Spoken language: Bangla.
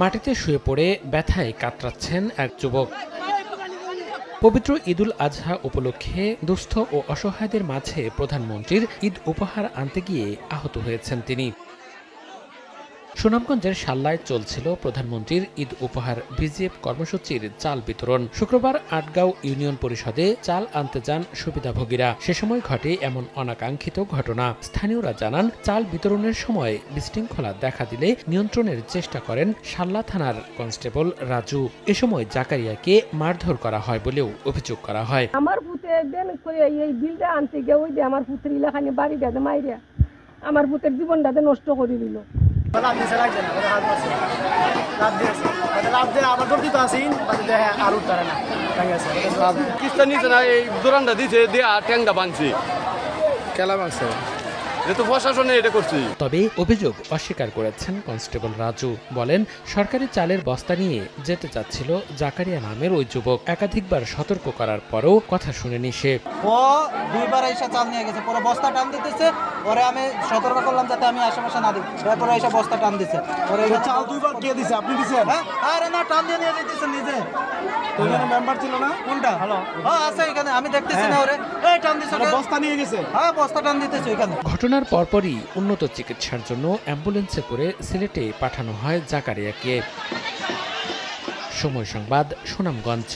মাটিতে শুয়ে পড়ে ব্যথায় কাতরাচ্ছেন এক যুবক। পবিত্র ঈদুল আজহা উপলক্ষে দুস্থ ও অসহায়দের মাঝে প্রধানমন্ত্রীর ঈদ উপহার আনতে গিয়ে আহত হয়েছেন তিনি। সুনামগঞ্জের শাল্লায় চলছিল প্রধানমন্ত্রীর ঈদ উপহার বিজিএফ কর্মসূচির চাল বিতরণ। শুক্রবার আটগাঁও ইউনিয়ন পরিষদে চাল আনতে যান সুবিধাভোগীরা। সে সময় ঘটে এমন অনাকাঙ্ক্ষিত ঘটনা। স্থানীয়রা জানান, চাল বিতরণের সময় বিশৃঙ্খলা দেখা দিলে নিয়ন্ত্রণের চেষ্টা করেন শাল্লা থানার কনস্টেবল রাজু। এ সময় জাকারিয়াকে মারধর করা হয় বলেও অভিযোগ করা হয়। আমার পুতে এই বিলটা আনতে গিয়ে ওই যে আমার পুত্র এলাকানে বাড়ি গাছে মাইরা আমার পুতের জীবনটাতে নষ্ট করে দিল। তবে অভিযোগ অস্বীকার করেছেন কনস্টেবল রাজু। বলেন, সরকারি চালের বস্তা নিয়ে যেতে চাচ্ছিল জাকারিয়া নামের ওই যুবক। একাধিকবার সতর্ক করার পরও কথা শুনেনি সে। ও দুইবার এসে চাল নিয়ে গেছে, পরে বস্তা টান দিতেছে। পরে আমি সতর্ক করলাম যাতে আমি আশেপাশে না দিই। তারপরে এসে বস্তা টান দিছে। পরে চাল দুইবার কে দিছে? আপনি দিছেন? হ্যাঁ, আরে না, টান দিয়ে নিয়ে যেতেছে নিজে। এখানে মেম্বার ছিল না? কোনটা? হ্যালো, হ্যাঁ আছে এখানে, আমি দেখতেছি না। ওরে এই টান দিছে, বস্তা নিয়ে গেছে। হ্যাঁ, বস্তা টান দিতেছে এখানে। ঘটনার পরপরই উন্নত চিকিৎসার জন্য অ্যাম্বুলেন্সে করে সিলেটে পাঠানো হয় জাকারিয়াকে। সময় সংবাদ, সুনামগঞ্জ।